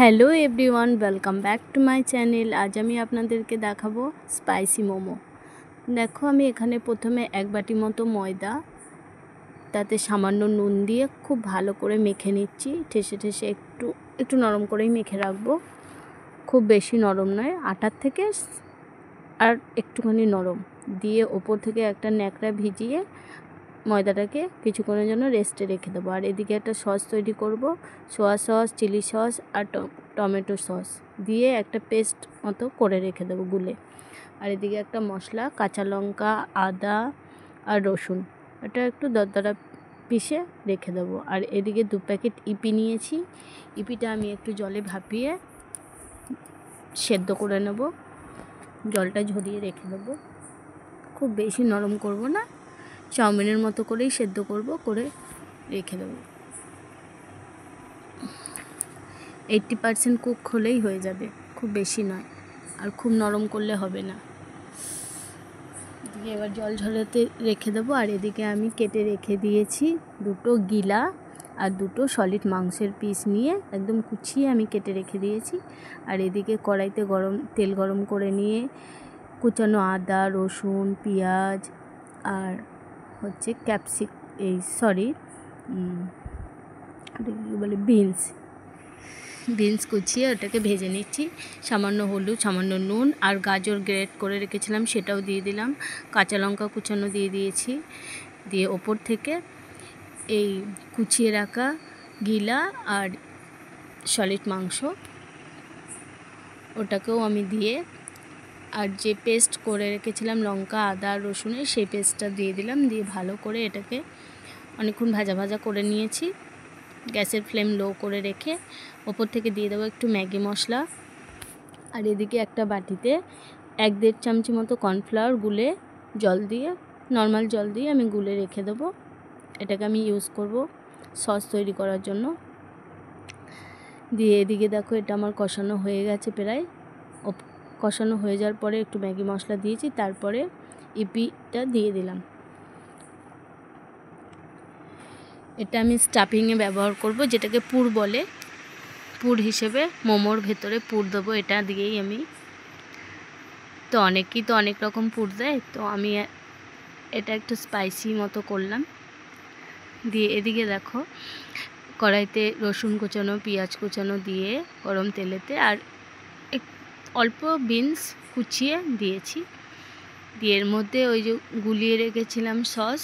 Hello everyone, welcome back to my channel. আজ আমি আপনাদেরকে দেখাবো স্পাইসি মোমো। দেখো, আমি এখানে প্রথমে 1 বাটি মতো ময়দা, তাতে সামান্য নুন দিয়ে খুব ভালো করে মেখে নিচ্ছি। ঠেসে ঠেসে একটু নরম করেই মেখে রাখবো, খুব বেশি নরম নয়, আটার থেকে আর একটুখানি নরম। দিয়ে ওপর থেকে একটা ন্যাকড়া ভিজিয়ে ময়দাটাকে কিছুক্ষণের জন্য রেস্টে রেখে দেবো। আর এদিকে একটা সস তৈরি করব, সোয়া সস, চিলি সস আর টমেটো সস দিয়ে একটা পেস্ট মতো করে রেখে দেবো গুলে। আর এদিকে একটা মশলা, কাঁচা লঙ্কা, আদা আর রসুন, এটা একটু দরদরা পিষে রেখে দেবো। আর এদিকে 2 প্যাকেট ইপি নিয়েছি। ইপিটা আমি একটু জলে ভাপিয়ে সেদ্ধ করে নেব, জলটা ঝরিয়ে রেখে দেবো। খুব বেশি নরম করব না, চাউমিনের মতো করেই সেদ্ধ করব, করে রেখে দেবো। 80% কুক হলেই হয়ে যাবে, খুব বেশি নয়, আর খুব নরম করলে হবে না। এবার জল ঝরাতে রেখে দেবো। আর এদিকে আমি কেটে রেখে দিয়েছি 2টো গিলা আর 2টো সলিড মাংসের পিস নিয়ে একদম কুচিয়ে আমি কেটে রেখে দিয়েছি। আর এদিকে কড়াইতে তেল গরম করে নিয়ে কুচানো আদা, রসুন, পেঁয়াজ আর হচ্ছে বিনস কুচিয়ে ওটাকে ভেজে নিচ্ছি। সামান্য হলুদ, সামান্য নুন আর গাজর গ্রেট করে রেখেছিলাম সেটাও দিয়ে দিলাম। কাঁচা লঙ্কা কুচানো দিয়ে দিয়েছি। দিয়ে ওপর থেকে এই কুচিয়ে রাখা গিলা আর সলিড মাংস ওটাকেও আমি দিয়ে, আর যে পেস্ট করে রেখেছিলাম লঙ্কা, আদা, রসুনের, সেই পেস্টটা দিয়ে দিলাম। দিয়ে ভালো করে এটাকে অনেকক্ষণ ভাজা ভাজা করে নিয়েছি। গ্যাসের ফ্লেম লো করে রেখে ওপর থেকে দিয়ে দেবো একটু ম্যাগি মশলা। আর এদিকে একটা বাটিতে 1-1.5 চামচি মতো কর্নফ্লাওয়ার গুলে নর্মাল জল দিয়ে আমি গুলে রেখে দেবো। এটাকে আমি ইউজ করব সস তৈরি করার জন্য। দিয়ে এদিকে দেখো, এটা আমার কষানো হয়ে গেছে প্রায়। কষানো হয়ে যাওয়ার পরে একটু ম্যাগি মশলা দিয়েছি, তারপরে ইপিটা দিয়ে দিলাম। এটা আমি স্টাফিংয়ে ব্যবহার করব, যেটাকে পুর বলে। পুর হিসেবে মোমোর ভেতরে পুর দেবো এটা দিয়েই আমি। তো অনেকেই তো অনেক রকম পুর দেয়, তো আমি এটা একটু স্পাইসি মতো করলাম। দিয়ে এদিকে দেখো, কড়াইতে রসুন কুচানো, পেঁয়াজ কুচানো দিয়ে গরম তেলেতে আর অল্প বিনস কুচিয়ে দিয়েছি। দিয়ে এর মধ্যে ওই যে গুলিয়ে রেখেছিলাম সস,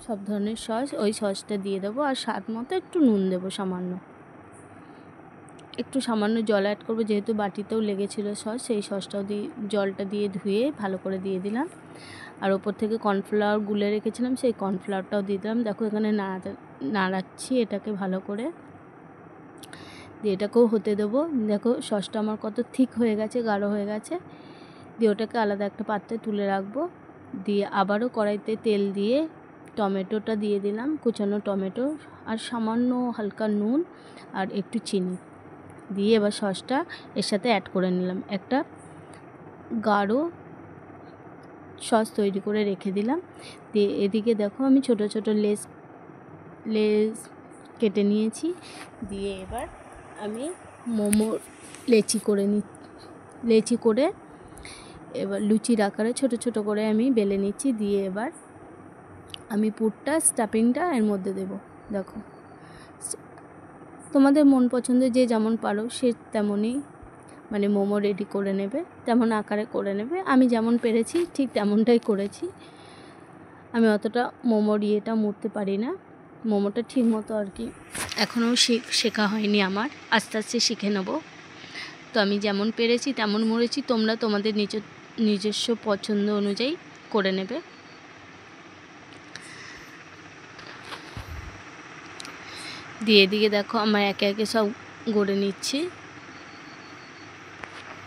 সব ধরনের সস, ওই সসটা দিয়ে দেবো। আর স্বাদ মতো একটু নুন দেবো, সামান্য জল অ্যাড করবো, যেহেতু বাটিতেও লেগেছিলো সস, সেই সসটাও জলটা দিয়ে ধুয়ে ভালো করে দিয়ে দিলাম। আর ওপর থেকে কর্নফ্লাওয়ার গুলে রেখেছিলাম, সেই কর্নফ্লাওয়ারটাও দিয়ে দিলাম। দেখো, এখানে নাড়াচ্ছি এটাকে ভালো করে। দিয়ে এটাকেও হতে দেবো। দেখো সসটা আমার কত থিক হয়ে গেছে, গাঢ় হয়ে গেছে। দিয়ে ওটাকে আলাদা একটা পাত্রে তুলে রাখবো। দিয়ে আবারও কড়াইতে তেল দিয়ে টমেটোটা দিয়ে দিলাম, কুচানো টমেটো, আর সামান্য হালকা নুন আর একটু চিনি দিয়ে এবার সসটা এর সাথে অ্যাড করে নিলাম। একটা গাঢ় সস তৈরি করে রেখে দিলাম। দিয়ে এদিকে দেখো, আমি ছোট ছোট লেস কেটে নিয়েছি। দিয়ে এবার আমি মোমোর লেচি করে এবার লুচির আকারে ছোট ছোট করে আমি বেলে নিচ্ছি। দিয়ে এবার আমি স্টাফিংটা এর মধ্যে দেব। দেখো, তোমাদের মন পছন্দের যে যেমন পারো সে তেমনই মোমো রেডি করে নেবে, তেমন আকারে করে নেবে। আমি যেমন পেরেছি ঠিক তেমনটাই করেছি। আমি অতটা মোমোর মুড়তে পারি না, মোমোটা ঠিক মতো আর কি এখনও শেখা হয়নি আমার, আস্তে আস্তে শিখে নেব। তো আমি যেমন পেরেছি তেমন মুড়েছি, তোমরা তোমাদের নিজস্ব পছন্দ অনুযায়ী করে নেবে। দিয়ে এদিকে দেখো, আমার একে একে সব গড়ে নিচ্ছি।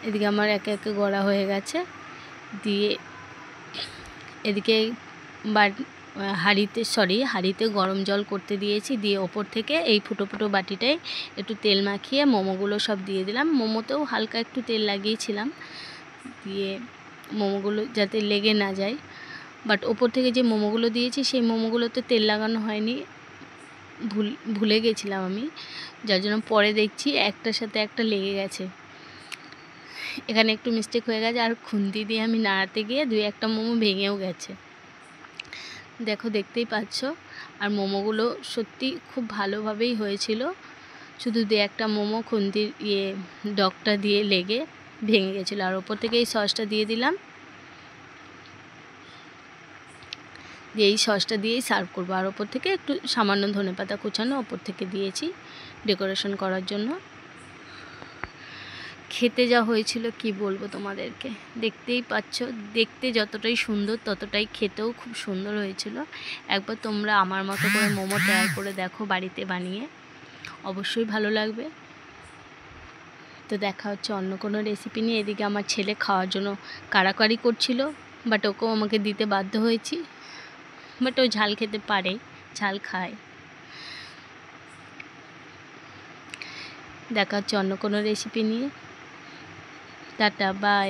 এদিকে আমার একে একে গড়া হয়ে গেছে। দিয়ে এদিকে হাঁড়িতে গরম জল করতে দিয়েছি। দিয়ে ওপর থেকে এই ফুটো ফুটো বাটিটায় একটু তেল মাখিয়ে মোমোগুলো সব দিয়ে দিলাম। মোমোতেও হালকা একটু তেল লাগিয়েছিলাম, দিয়ে মোমোগুলো যাতে লেগে না যায়। বাট ওপর থেকে যে মোমোগুলো দিয়েছি সেই মোমোগুলোতে তেল লাগানো হয়নি, ভুলে গেছিলাম আমি, যার জন্য পরে দেখছি একটার সাথে একটা লেগে গেছে। এখানে একটু মিস্টেক হয়ে গেছে, আর খুন্তি দিয়ে আমি নাড়াতে গিয়ে 2-1টা মোমো ভেঙেও গেছে। দেখো, দেখতেই পাচ্ছ। আর মোমোগুলো সত্যি খুব ভালোভাবেই হয়েছিল, শুধু 2-1টা মোমো খুন্তির ডগটা দিয়ে লেগে ভেঙে গেছিলো। আর ওপর থেকে এই সসটা দিয়ে দিলাম, দিয়ে এই সসটা দিয়েই সার্ভ করবো। আর ওপর থেকে একটু সামান্য ধনেপাতা কুচানো ওপর থেকে দিয়েছি ডেকোরেশন করার জন্য। খেতে যা হয়েছিল কি বলবো তোমাদেরকে, দেখতেই পাচ্ছ। দেখতে যতটাই সুন্দর ততটাই খেতেও খুব সুন্দর হয়েছিল। একবার তোমরা আমার মতো করে মোমো ট্রাই করে দেখো বাড়িতে বানিয়ে, অবশ্যই ভালো লাগবে। তো দেখা হচ্ছে অন্য কোনো রেসিপি নিয়ে। এদিকে আমার ছেলে খাওয়ার জন্য কাড়াকাড়ি করছিল, বাট ওকেও আমাকে দিতে বাধ্য হয়েছি। বাট ও ঝাল খেতে পারে, ঝাল খায়। দেখা হচ্ছে অন্য কোনো রেসিপি নিয়ে। Tata, by.